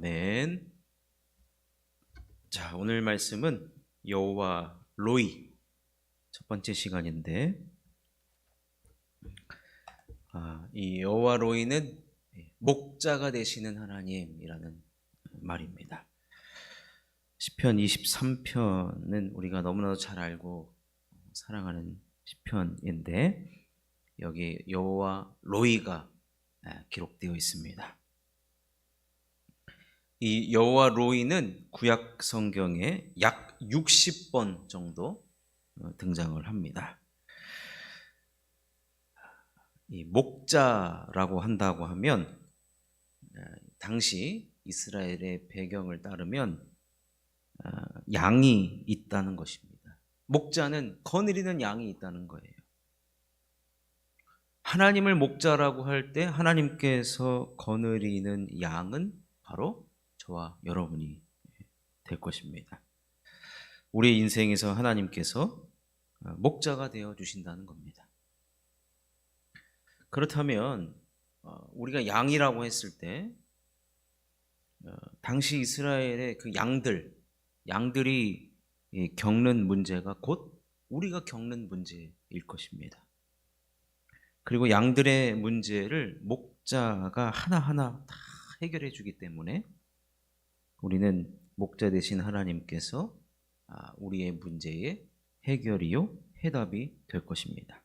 아멘. 자, 오늘 말씀은 여호와 로이 첫 번째 시간인데, 이 여호와 로이는 목자가 되시는 하나님이라는 말입니다. 시편 23편은 우리가 너무나도 잘 알고 사랑하는 시편인데, 여기 여호와 로이가 기록되어 있습니다. 이 여호와 로이는 구약 성경에 약 60번 정도 등장을 합니다. 이 목자라고 한다고 하면 당시 이스라엘의 배경을 따르면 양이 있다는 것입니다. 목자는 거느리는 양이 있다는 거예요. 하나님을 목자라고 할 때 하나님께서 거느리는 양은 바로 저와 여러분이 될 것입니다. 우리 인생에서 하나님께서 목자가 되어 주신다는 겁니다. 그렇다면 우리가 양이라고 했을 때 당시 이스라엘의 그 양들이 겪는 문제가 곧 우리가 겪는 문제일 것입니다. 그리고 양들의 문제를 목자가 하나하나 다 해결해 주기 때문에 우리는 목자 되신 하나님께서 우리의 문제의 해결이요 해답이 될 것입니다.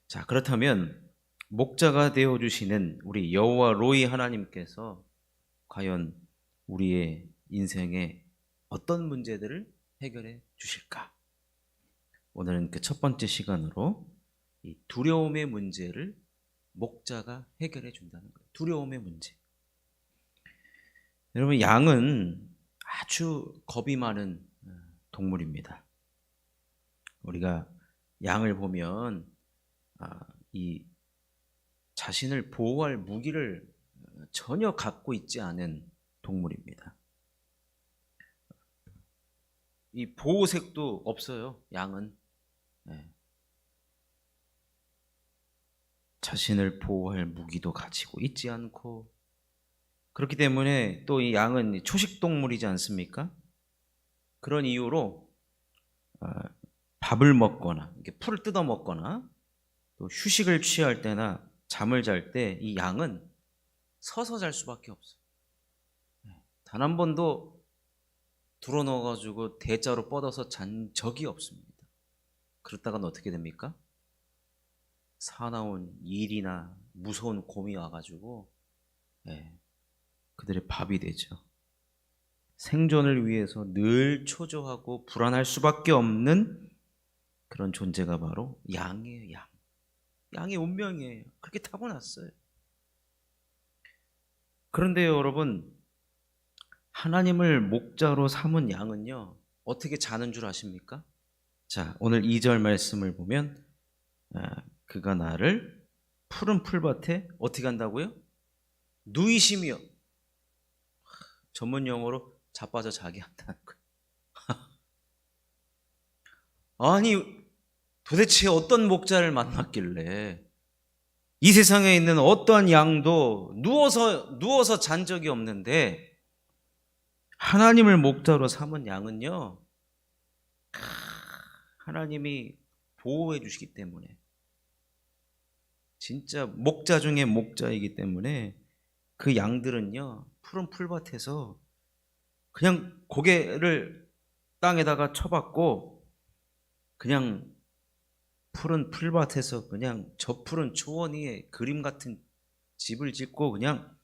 자, 그렇다면 목자가 되어 주시는 우리 여호와 로이 하나님께서 과연 우리의 인생에 어떤 문제들을 해결해 주실까? 오늘은 그 첫 번째 시간으로 이 두려움의 문제를 목자가 해결해 준다는 거예요. 두려움의 문제. 여러분, 양은 아주 겁이 많은 동물입니다. 우리가 양을 보면 이 자신을 보호할 무기를 전혀 갖고 있지 않은 동물입니다. 이 보호색도 없어요. 양은 자신을 보호할 무기도 가지고 있지 않고, 그렇기 때문에 또 이 양은 초식동물이지 않습니까? 그런 이유로 밥을 먹거나 풀을 뜯어 먹거나 또 휴식을 취할 때나 잠을 잘 때 이 양은 서서 잘 수밖에 없어요. 단 한 번도 들어 넣어가지고 대자로 뻗어서 잔 적이 없습니다. 그러다가는 어떻게 됩니까? 사나운 일이나 무서운 곰이 와가지고 그들의 밥이 되죠. 생존을 위해서 늘 초조하고 불안할 수밖에 없는 그런 존재가 바로 양이에요. 양의 운명이에요. 그렇게 타고났어요. 그런데 여러분, 하나님을 목자로 삼은 양은요, 어떻게 자는 줄 아십니까? 자, 오늘 2절 말씀을 보면 그가 나를 푸른 풀밭에 어떻게 한다고요? 누이시며, 전문 용어로 자빠져 자게 한다는 거예요. 아니, 도대체 어떤 목자를 만났길래 이 세상에 있는 어떠한 양도 누워서 잔 적이 없는데 하나님을 목자로 삼은 양은요, 하나님이 보호해 주시기 때문에, 진짜 목자 중에 목자이기 때문에 그 양들은요, 푸른 풀밭에서 그냥 고개를 땅에다가 쳐박고 그냥 푸른 풀밭에서 그냥 저 푸른 초원 위에 그림 같은 집을 짓고 그냥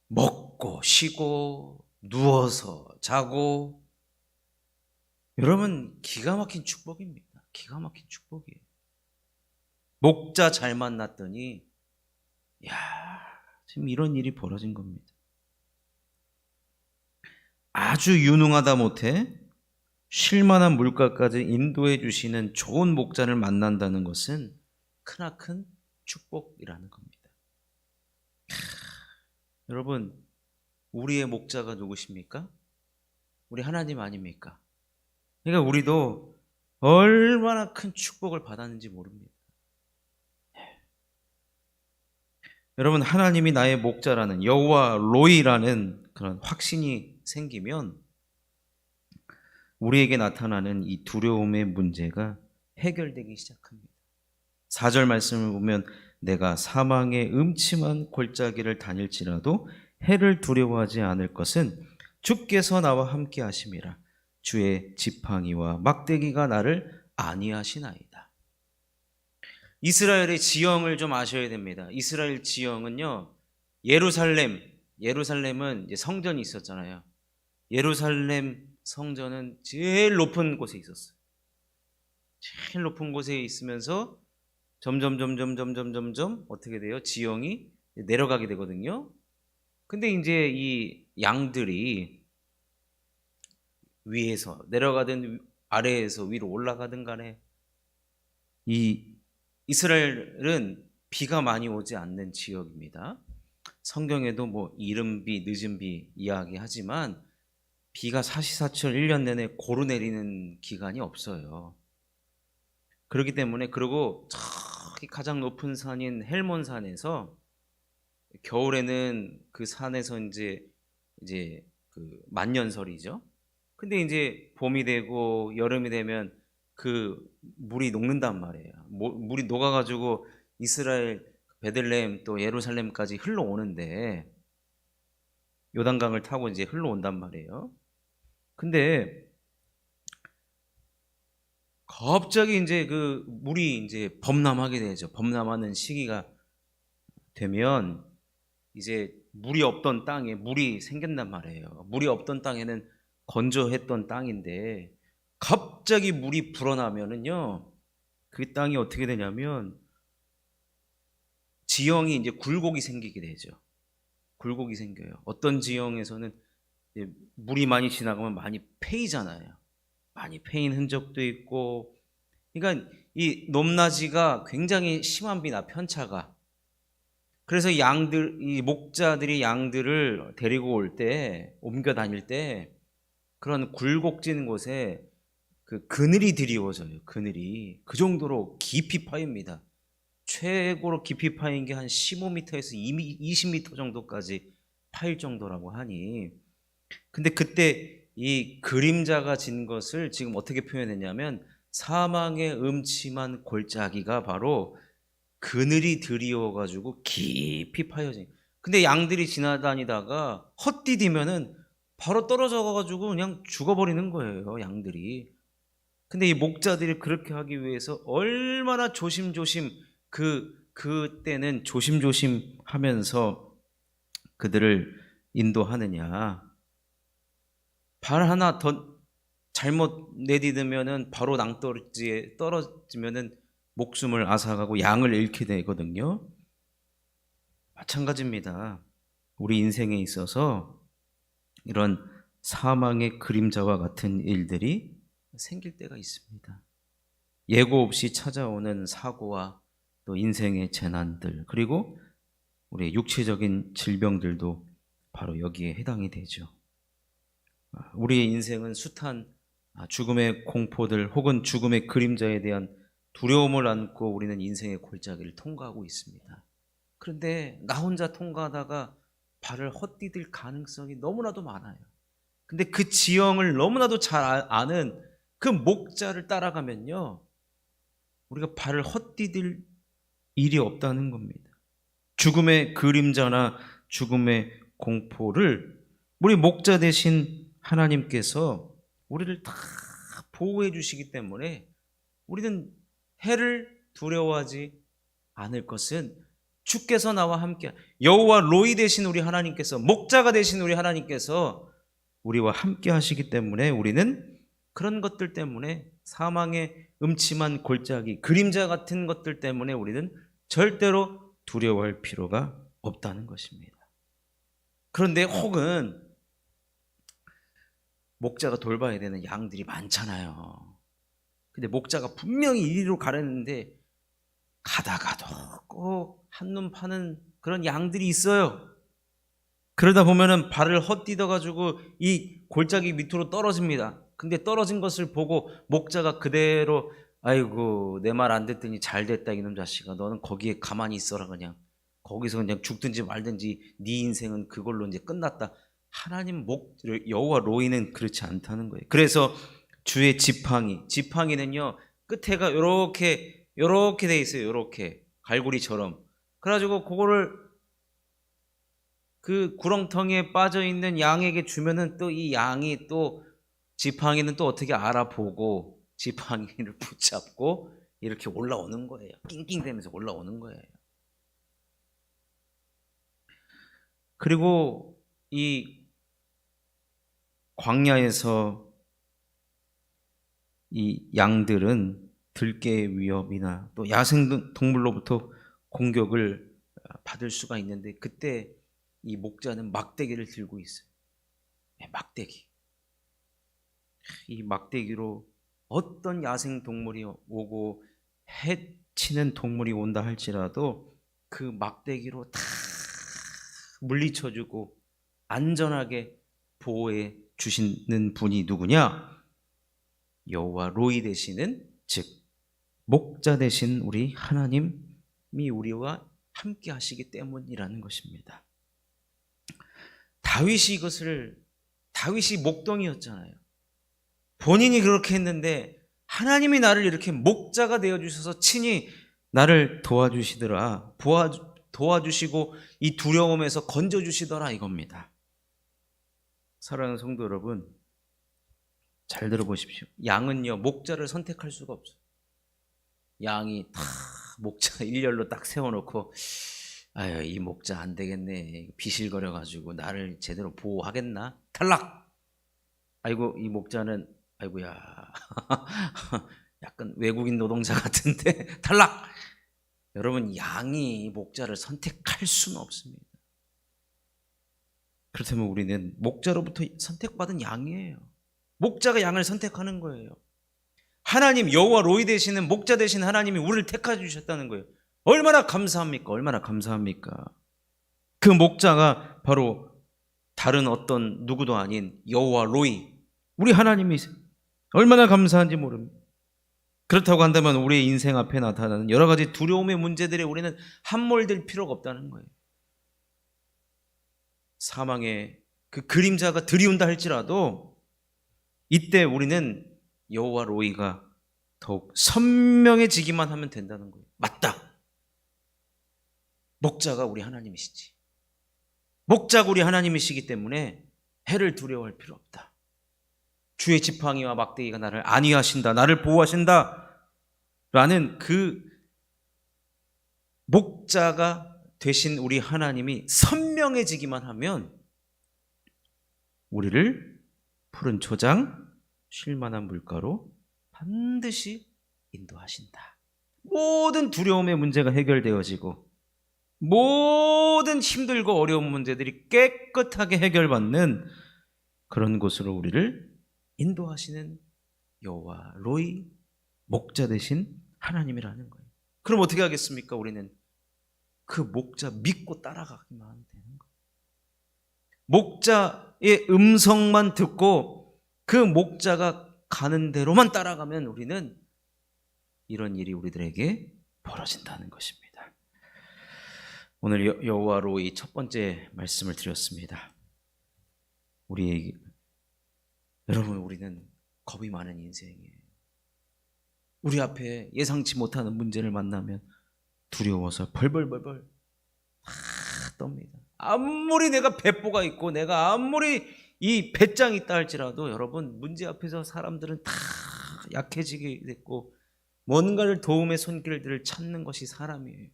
먹고 쉬고 누워서 자고. 여러분, 기가 막힌 축복입니다. 기가 막힌 축복이에요. 목자 잘 만났더니 지금 이런 일이 벌어진 겁니다. 아주 유능하다 못해 쉴만한 물가까지 인도해 주시는 좋은 목자를 만난다는 것은 크나큰 축복이라는 겁니다. 여러분, 우리의 목자가 누구십니까? 우리 하나님 아닙니까? 그러니까 우리도 얼마나 큰 축복을 받았는지 모릅니다. 여러분, 하나님이 나의 목자라는 여호와 로이라는 그런 확신이 생기면 우리에게 나타나는 이 두려움의 문제가 해결되기 시작합니다. 4절 말씀을 보면 내가 사망의 음침한 골짜기를 다닐지라도 해를 두려워하지 않을 것은 주께서 나와 함께 하심이라. 주의 지팡이와 막대기가 나를 안위하시나이다. 이스라엘의 지형을 좀 아셔야 됩니다. 이스라엘 지형은요, 예루살렘은 이제 성전이 있었잖아요. 예루살렘 성전은 제일 높은 곳에 있었어요. 제일 높은 곳에 있으면서 점점 어떻게 돼요? 지형이 내려가게 되거든요. 근데 이제 이 양들이 위에서 내려가든 아래에서 위로 올라가든 간에 이 이스라엘은 비가 많이 오지 않는 지역입니다. 성경에도 뭐 이른 비, 늦은 비 이야기하지만 비가 사시사철 1년 내내 고루 내리는 기간이 없어요. 그렇기 때문에, 그리고 저기 가장 높은 산인 헬몬산에서 겨울에는 그 산에서 이제 그 만년설이죠. 근데 이제 봄이 되고 여름이 되면 그 물이 녹는단 말이에요. 물이 녹아가지고 이스라엘 베들레헴 또 예루살렘까지 흘러오는데, 요단강을 타고 이제 흘러온단 말이에요. 근데 갑자기 이제 그 물이 이제 범람하게 되죠. 범람하는 시기가 되면 이제 물이 없던 땅에 물이 생긴단 말이에요. 물이 없던 땅에는 건조했던 땅인데 갑자기 물이 불어나면은요, 그 땅이 어떻게 되냐면 지형이 이제 굴곡이 생기게 되죠. 굴곡이 생겨요. 어떤 지형에서는 물이 많이 지나가면 많이 패이잖아요. 많이 패인 흔적도 있고, 그러니까 이 높낮이가 굉장히 심합니다. 편차가. 그래서 이 목자들이 양들을 데리고 올 때, 옮겨 다닐 때 그런 굴곡진 곳에 그 그늘이 드리워져요. 그늘이 그 정도로 깊이 파입니다. 최고로 깊이 파인 게 한 15m에서 20m 정도까지 파일 정도라고 하니, 근데 그때 이 그림자가 진 것을 지금 어떻게 표현했냐면 사망의 음침한 골짜기가 바로 그늘이 드리워가지고 깊이 파여진. 근데 양들이 지나다니다가 헛디디면은 바로 떨어져가지고 그냥 죽어버리는 거예요, 양들이. 근데 이 목자들이 그렇게 하기 위해서 얼마나 조심조심 그때는 조심조심 하면서 그들을 인도하느냐. 발 하나 더 잘못 내디디면은 바로 낭떠러지에 떨어지면은 목숨을 앗아가고 양을 잃게 되거든요. 마찬가지입니다. 우리 인생에 있어서 이런 사망의 그림자와 같은 일들이 생길 때가 있습니다. 예고 없이 찾아오는 사고와 또 인생의 재난들, 그리고 우리 육체적인 질병들도 바로 여기에 해당이 되죠. 우리의 인생은 숱한 죽음의 공포들 혹은 죽음의 그림자에 대한 두려움을 안고 우리는 인생의 골짜기를 통과하고 있습니다. 그런데 나 혼자 통과하다가 발을 헛디딜 가능성이 너무나도 많아요. 근데 그 지형을 너무나도 잘 아는 그 목자를 따라가면요, 우리가 발을 헛디딜 일이 없다는 겁니다. 죽음의 그림자나 죽음의 공포를 우리 목자 되신 하나님께서 우리를 다 보호해 주시기 때문에 우리는 해를 두려워하지 않을 것은 주께서 나와 함께, 여호와 로이 되신 우리 하나님께서, 목자가 되신 우리 하나님께서 우리와 함께 하시기 때문에 우리는 그런 것들 때문에, 사망의 음침한 골짜기, 그림자 같은 것들 때문에 우리는 절대로 두려워할 필요가 없다는 것입니다. 그런데 혹은 목자가 돌봐야 되는 양들이 많잖아요. 근데 목자가 분명히 이리로 가려는데 가다가도 꼭 한눈 파는 그런 양들이 있어요. 그러다 보면은 발을 헛디뎌 가지고 이 골짜기 밑으로 떨어집니다. 근데 떨어진 것을 보고 목자가 그대로, 아이고 내 말 안 듣더니 잘 됐다 이놈 자식아, 너는 거기에 가만히 있어라 그냥. 거기서 그냥 죽든지 말든지 네 인생은 그걸로 이제 끝났다. 하나님 여호와 로이는 그렇지 않다는 거예요. 그래서 주의 지팡이는요 끝에가 요렇게 돼 있어요. 요렇게 갈고리처럼. 그래가지고 그거를 그 구렁텅이에 빠져 있는 양에게 주면은 또 이 양이 또 지팡이는 또 어떻게 알아보고 지팡이를 붙잡고 이렇게 올라오는 거예요. 낑낑대면서 올라오는 거예요. 그리고 이 광야에서 이 양들은 들개의 위협이나 또 야생 동물로부터 공격을 받을 수가 있는데 그때 이 목자는 막대기를 들고 있어요. 막대기. 이 막대기로 어떤 야생 동물이 오고 해치는 동물이 온다 할지라도 그 막대기로 다 물리쳐주고 안전하게 보호해 주시는 분이 누구냐? 여호와 로이 되시는, 즉 목자 되신 우리 하나님이 우리와 함께 하시기 때문이라는 것입니다. 다윗이 목동이었잖아요. 본인이 그렇게 했는데 하나님이 나를 이렇게 목자가 되어주셔서 친히 나를 도와주시고 이 두려움에서 건져주시더라 이겁니다. 사랑하는 성도 여러분, 잘 들어보십시오. 양은요 목자를 선택할 수가 없어요. 양이 다 목자 일렬로 딱 세워놓고 아유 이 목자 안 되겠네 비실거려가지고 나를 제대로 보호하겠나? 탈락! 아이고 이 목자는 아이고야 약간 외국인 노동자 같은데 탈락! 여러분 양이 목자를 선택할 수는 없습니다. 그렇다면 우리는 목자로부터 선택받은 양이에요. 목자가 양을 선택하는 거예요. 하나님 여호와 로이 되시는 목자 되신 하나님이 우리를 택해 주셨다는 거예요. 얼마나 감사합니까? 얼마나 감사합니까? 그 목자가 바로 다른 어떤 누구도 아닌 여호와 로이 우리 하나님이세요. 얼마나 감사한지 모릅니다. 그렇다고 한다면 우리의 인생 앞에 나타나는 여러 가지 두려움의 문제들에 우리는 함몰될 필요가 없다는 거예요. 사망의 그 그림자가 들이온다 할지라도 이때 우리는 여호와 로이가 더욱 선명해지기만 하면 된다는 거예요. 맞다. 목자가 우리 하나님이시지. 목자가 우리 하나님이시기 때문에 해를 두려워할 필요 없다. 주의 지팡이와 막대기가 나를 안위하신다. 나를 보호하신다. 라는 그 목자가 되신 우리 하나님이 선명해지기만 하면 우리를 푸른 초장 쉴만한 물가로 반드시 인도하신다. 모든 두려움의 문제가 해결되어지고 모든 힘들고 어려운 문제들이 깨끗하게 해결받는 그런 곳으로 우리를 인도하시는 여호와 로이 목자 되신 하나님이라는 거예요. 그럼 어떻게 하겠습니까? 우리는 그 목자 믿고 따라가기만 하면 되는 거예요. 목자의 음성만 듣고 그 목자가 가는 대로만 따라가면 우리는 이런 일이 우리들에게 벌어진다는 것입니다. 오늘 여호와 로이 첫 번째 말씀을 드렸습니다. 여러분 우리는 겁이 많은 인생이에요. 우리 앞에 예상치 못하는 문제를 만나면 두려워서 벌벌벌벌 떱니다. 아무리 내가 배포가 있고 내가 아무리 이 배짱이 있다 할지라도 여러분 문제 앞에서 사람들은 다 약해지게 됐고 뭔가를 도움의 손길들을 찾는 것이 사람이에요.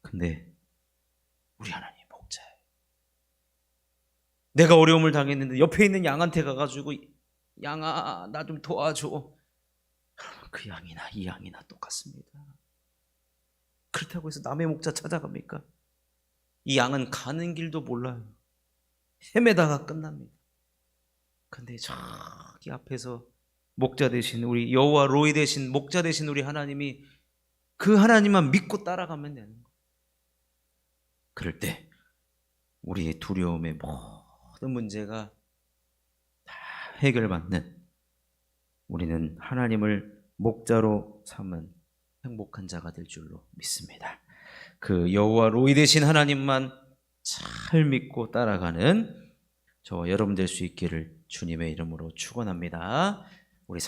근데 우리 하나님 목자예요. 내가 어려움을 당했는데 옆에 있는 양한테 가가지고 양아 나 좀 도와줘. 여러분 그 양이나 이 양이나 똑같습니다. 그렇다고 해서 남의 목자 찾아갑니까? 이 양은 가는 길도 몰라요. 헤매다가 끝납니다. 근데 저기 앞에서 목자 되신 우리 여호와 로이 되신 목자 되신 우리 하나님이 그 하나님만 믿고 따라가면 되는 거예요. 그럴 때 우리의 두려움의 모든 문제가 다 해결받는 우리는 하나님을 목자로 삼은 행복한 자가 될 줄로 믿습니다. 그 여호와 로이 되신 하나님만 잘 믿고 따라가는 저 여러분 될 수 있기를 주님의 이름으로 축원합니다. 우리